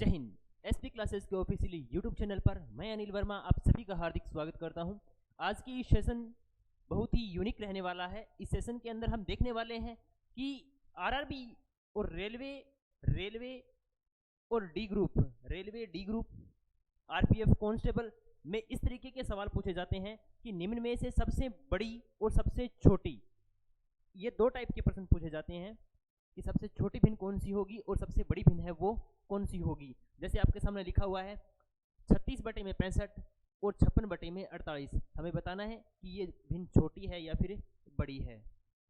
जय Hind. SP classes के officially YouTube channel पर मैं अनिल वर्मा आप सभी का हार्दिक स्वागत करता हूं। आज की सेशन बहुत ही यूनिक रहने वाला है। इस सेशन के अंदर हम देखने वाले हैं कि आरआरबी और रेलवे और डी ग्रुप आरपीएफ कांस्टेबल में इस तरीके के सवाल पूछे जाते हैं कि निम्न में से सबसे बड़ी और सबसे छोटी, ये दो टाइप के प्रश्न पूछे जाते हैं कि सबसे छोटी भिन्न कौन सी होगी और सबसे बड़ी भिन्न है वो कौन सी होगी। जैसे आपके सामने लिखा हुआ है 36/65 और 56/48। हमें बताना है कि ये भिन्न छोटी है या फिर बड़ी है।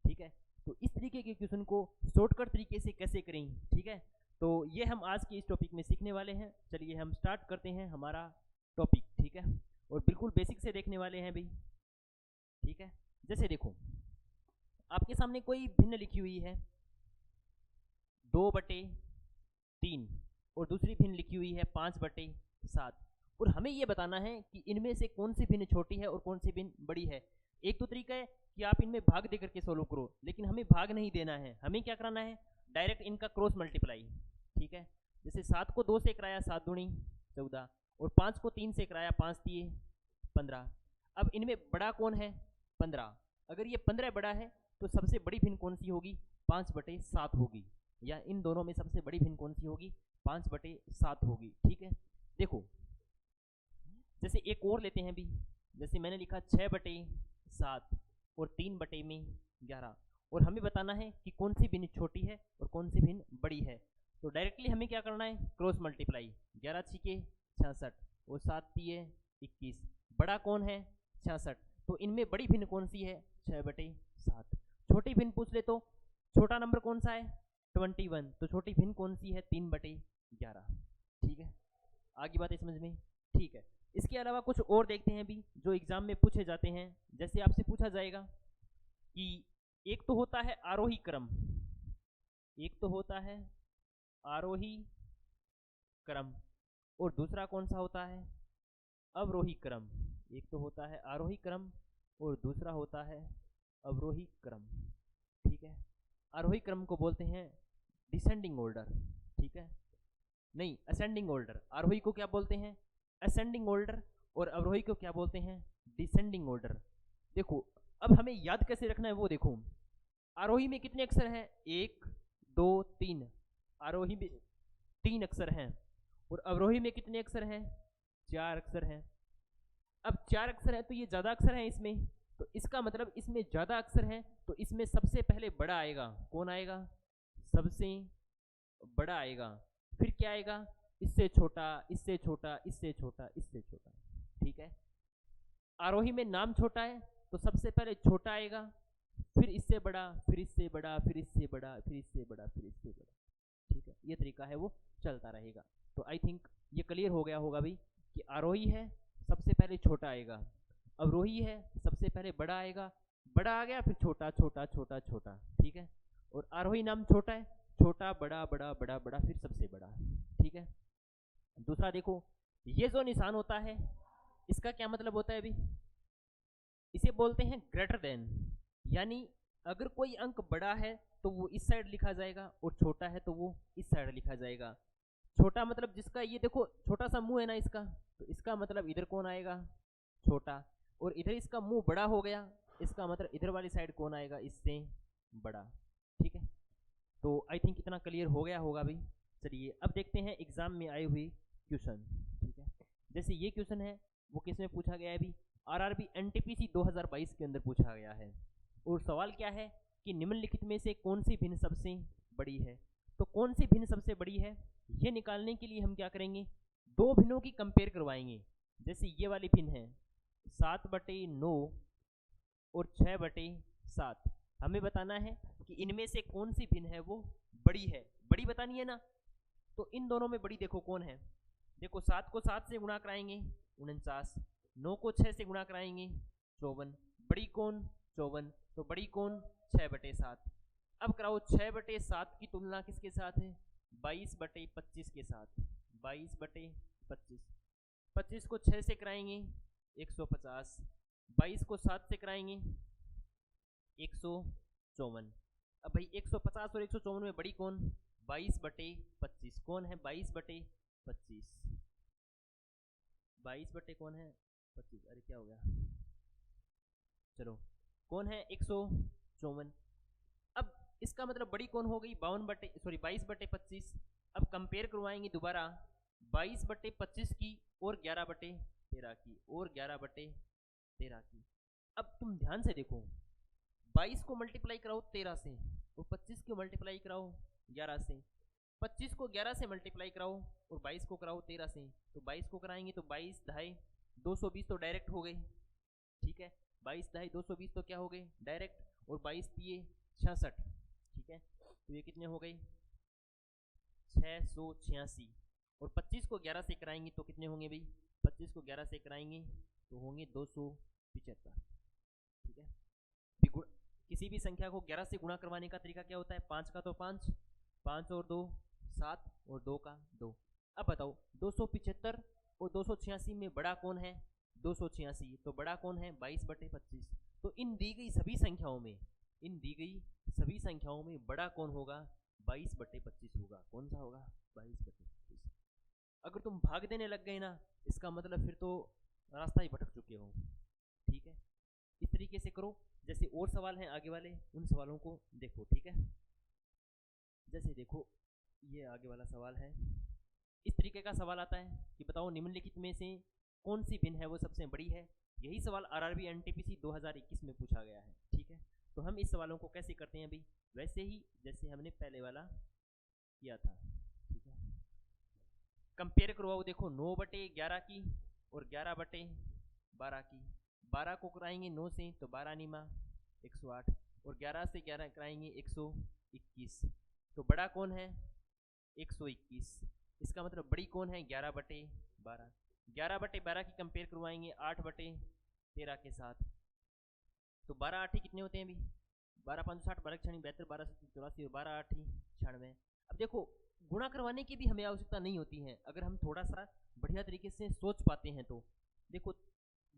ठीक है, तो इस तरीके के क्वेश्चन को शॉर्टकट तरीके से कैसे करें, ठीक है, तो ये हम आज के इस टॉपिक में सीखने वाले हैं। चलिए हम स्टार्ट करते हैं हमारा टॉपिक। ठीक है, और बिल्कुल बेसिक से देखने वाले हैं भाई। ठीक है, जैसे देखो आपके सामने कोई भिन्न लिखी हुई है 2/3 और दूसरी भिन्न लिखी हुई है 5/7 और हमें यह बताना है कि इनमें से कौन सी भिन्न छोटी है और कौन सी भिन्न बड़ी है। एक तो तरीका है कि आप इनमें भाग दे करके सोल्व करो, लेकिन हमें भाग नहीं देना है। हमें क्या कराना है, डायरेक्ट इनका क्रॉस मल्टीप्लाई। ठीक है, जैसे 7 को 2 से कराया 7 दूनी 14 और 5 को 3 से कराया 5 3 15। अब इनमें बड़ा कौन है, 15। अगर ये 15 बड़ा है तो सबसे बड़ी भिन्न कौन सी होगी, 5/7 होगी, या इन दोनों में सबसे बड़ी भिन्न कौन सी होगी, 5/7 होगी। ठीक है, देखो जैसे एक और लेते हैं भी, जैसे मैंने लिखा 6/7 और 3/11 और हमें बताना है कि कौन सी भिन्न छोटी है और कौन सी भिन्न बड़ी है। तो डायरेक्टली हमें क्या करना है, क्रॉस मल्टीप्लाई। 11 छिके 66 और 7 तिये 21। बड़ा कौन है, 66, तो इनमें बड़ी भिन्न कौन सी है, 6/7। छोटी भिन्न पूछ ले तो छोटा नंबर कौन सा है, 21, तो छोटी भिन्न कौन सी है, 3/11। ठीक है, आगे बात है समझ में। ठीक है, इसके अलावा कुछ और देखते हैं भी जो एग्जाम में पूछे जाते हैं। जैसे आपसे पूछा जाएगा कि एक तो होता है आरोही क्रम, एक तो होता है आरोही क्रम और दूसरा कौन सा होता है, अवरोही क्रम। एक तो होता है आरोही क्रम और दूसरा होता है अवरोही क्रम। ठीक है, आरोही क्रम को बोलते हैं डिसेंडिंग ऑर्डर। ठीक है, नहीं असेंडिंग ऑर्डर। आरोही को क्या बोलते हैं, असेंडिंग ऑर्डर, और अवरोही को क्या बोलते हैं, डिसेंडिंग ऑर्डर। देखो अब हमें याद कैसे रखना है वो देखो। आरोही में कितने अक्षर हैं, 1 2 3। आरोही में 3 अक्षर हैं और अवरोही में कितने अक्षर हैं, 4 अक्षर हैं। अब 4 अक्षर हैं तो ये ज्यादा अक्षर हैं इसमें, तो इसका मतलब इसमें ज्यादा अक्षर हैं तो इसमें सबसे पहले बड़ा आएगा। कौन आएगा, सबसे बड़ा आएगा। फिर क्या आएगा, इससे छोटा, इससे छोटा, इससे छोटा, इससे छोटा। ठीक है, आरोही में नाम छोटा है तो सबसे पहले छोटा आएगा, फिर इससे बड़ा, फिर इससे बड़ा, फिर इससे बड़ा, फिर इससे बड़ा, फिर इससे बड़ा। ठीक है, ये तरीका है वो चलता रहेगा। तो आई थिंक ये क्लियर हो गया होगा भाई कि आरोही है सबसे पहले छोटा आएगा, अवरोही है सबसे पहले बड़ा आएगा, बड़ा आ गया फिर छोटा छोटा छोटा छोटा। ठीक है, और आरोही नाम छोटा है, छोटा बड़ा बड़ा बड़ा बड़ा फिर सबसे बड़ा। ठीक है, दूसरा देखो ये जो निशान होता है इसका क्या मतलब होता है अभी, इसे बोलते हैं ग्रेटर देन। यानी अगर कोई अंक बड़ा है तो वो इस साइड लिखा जाएगा और छोटा है तो वो इस साइड लिखा जाएगा। छोटा मतलब जिसका ये देखो छोटा सा मुंह है ना इसका, तो इसका मतलब इधर कौन आएगा, छोटा, और इधर इसका मुंह बड़ा हो गया, इसका मतलब इधर वाली साइड कौन आएगा, इससे बड़ा। ठीक है, तो आई थिंक इतना क्लियर हो गया होगा भाई। चलिए अब देखते हैं एग्जाम में आए हुए क्वेश्चन। ठीक है, जैसे ये क्वेश्चन है वो किस में पूछा गया है अभी, आरआरबी एनटीपीसी 2022 के अंदर पूछा गया है। और सवाल क्या है कि निम्नलिखित में से कौन सी भिन्न सबसे बड़ी है। तो कौन सी भिन्न सबसे बड़ी है ये निकालने के लिए हम क्या करेंगे, दो भिन्नों की कंपेयर करवाएंगे। जैसे ये वाली भिन्न है 7/9 और 6/7। हमें बताना है कि इनमें से कौन सी भिन्न है वो बड़ी है, बड़ी बतानी है ना। तो इन दोनों में बड़ी देखो कौन है, देखो 7 को 7 से गुणा कराएंगे 49, 9 को 6 से गुणा कराएंगे 54। बड़ी कौन, 54, तो बड़ी कौन, 6/7। अब कराओ 6/7 की तुलना किसके साथ है, 22/25 के साथ। 22/25, 25 को 6 से कराएंगे 150, 22 को 7 से कराएंगे 154। अब भाई 150 और 154 में बड़ी कौन, 22/25। कौन है 22/25, 25, 22 बटे कौन है 25, अरे क्या हो गया, चलो कौन है 154। अब इसका मतलब बड़ी कौन हो गई 22 बटे 25। अब कंपेयर करवाएंगे दोबारा 22 बटे 25 की और 11 बटे 13 की और 11 बटे 13 की। अब तुम ध्यान से देखो, 22 को मल्टीप्लाई कराओ 13 से और 25 को मल्टीप्लाई कराओ 11 से, 25 को 11 से मल्टीप्लाई कराओ और 22 को कराओ 13 से, तो 22 को कराएंगे तो 22 ढाई 220 तो डायरेक्ट हो गए, ठीक है, 22 ढाई 220 तो क्या हो गए डायरेक्ट, और 22 दिए 66, ठीक है, तो ये कितने हो गए 686। और 25 को 11 से कराएंगे तो कितने होंगे भाई, 25 को 11 से कराएंगे तो होंगे 275, ठीक है। किसी भी संख्या को 11 से गुणा करवाने का तरीका क्या होता है, 5 का तो 5, 5 और 2 7 और 2 का 2। अब बताओ 275 और 286 में बड़ा कौन है 286, तो बड़ा कौन है 22 बटे 25। तो इन दी गई सभी संख्याओं में बड़ा कौन होगा 22 बटे 25 होगा। कौन सा होगा 22 बटे 25। अगर तुम भाग देने लग गए ना, इसका मतलब फिर तो रास्ता ही भटक चुके हो, ठीक है। इस तरीके से करो, जैसे और सवाल हैं आगे वाले, उन सवालों को देखो, ठीक है। जैसे देखो ये आगे वाला सवाल है, इस तरीके का सवाल आता है कि बताओ निम्नलिखित में से कौन सी भिन्न है वो सबसे बड़ी है। यही सवाल आरआरबी एनटीपीसी 2021 में पूछा गया है, ठीक है। तो हम इस सवालों को कैसे करते हैं अभी, वैसे ही जैसे हमने पहले वाला किया था, ठीक है। कंपेयर करवाओ, देखो 9 बटे 11 की और 11 बटे 12 की। 12 को कराएंगे 9 से तो 12 निमा 108 और 11 से 11 कराएंगे 121, तो बड़ा कौन है 121। इसका मतलब बड़ी कौन है 11 बटे 12। 11 बटे 12 की कंपेयर करवाएंगे 8 बटे 13 के साथ, तो 12 8 कितने होते हैं अभी 12 5 60, 12 6 72, 12 7 84 और 12 8 96। अब देखो गुणा करवाने की भी हमें आवश्यकता नहीं होती है, अगर हम थोड़ा सा बढ़िया तरीके से सोच पाते हैं तो। देखो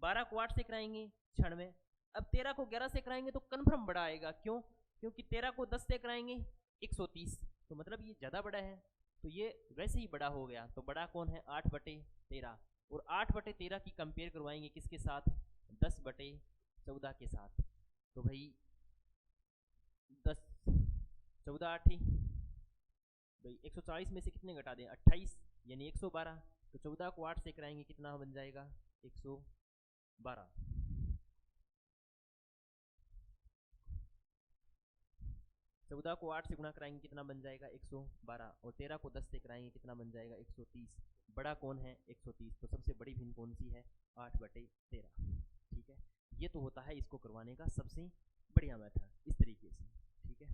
12 को 8 से कराएंगे 96, अब 13 को 11 से कराएंगे तो कन्फर्म बड़ा आएगा, क्यों, क्योंकि 13 को 10 से कराएंगे 130, तो मतलब ये ज़्यादा बड़ा है, तो ये वैसे ही बड़ा हो गया। तो बड़ा कौन है 8 बटे 13, और 8 बटे 13 की कंपेयर करवाएंगे किसके साथ 10 बटे 14 के साथ, तो भाई 10 14 8 भाई 140 में से कितने घटा दें 28 यानी 112, तो 14 को 8 से कराएंगे कितना बन जाएगा 112। 14 को 8 से गुणा कराएंगे कितना बन जाएगा 112, और 13 को 10 से कराएंगे कितना बन जाएगा 130। बड़ा कौन है 130, तो सबसे बड़ी भिन्न कौन सी है 8 बटे 13, ठीक है। ये तो होता है इसको करवाने का सबसे बढ़िया मेथड, इस तरीके से, ठीक है।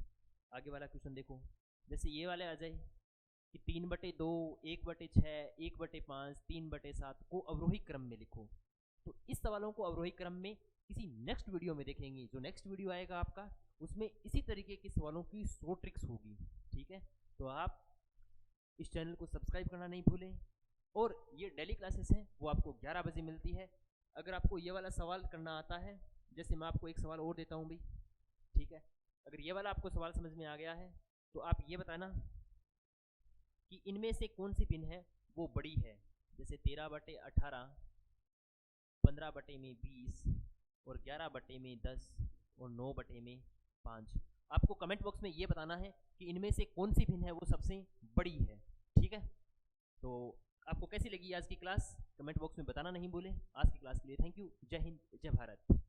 आगे वाला क्वेश्चन देखो, जैसे ये वाले आ जाए कि 3 बटे 2, 1 बटे 6, 1 बटे 5, 3 बटे 7 को अवरोही क्रम में लिखो। तो इस सवालों को अवरोही क्रम में किसी नेक्स्ट वीडियो में देखेंगे, जो नेक्स्ट वीडियो आएगा आपका उसमें इसी तरीके के सवालों की 100 ट्रिक्स होगी, ठीक है। तो आप इस चैनल को सब्सक्राइब करना नहीं भूलें, और ये डेली क्लासेस हैं वो आपको 11 बजे मिलती है। अगर आपको ये वाला सवाल करना आता है, जैसे मैं आपको एक सवाल और देता हूँ भाई, ठीक है। अगर ये वाला आपको सवाल समझ में आ गया है तो आप ये बताना कि इनमें से कौन सी भिन्न है वो बड़ी है, जैसे 13 बटे 18, 15 बटे में 20 और 11 बटे में 10 और 9 बटे में 5। आपको कमेंट बॉक्स में ये बताना है कि इनमें से कौन सी भिन्न है वो सबसे बड़ी है, ठीक है। तो आपको कैसी लगी आज की क्लास, कमेंट बॉक्स में बताना नहीं भूलें। आज की क्लास के लिए थैंक यू। जय हिंद, जय भारत।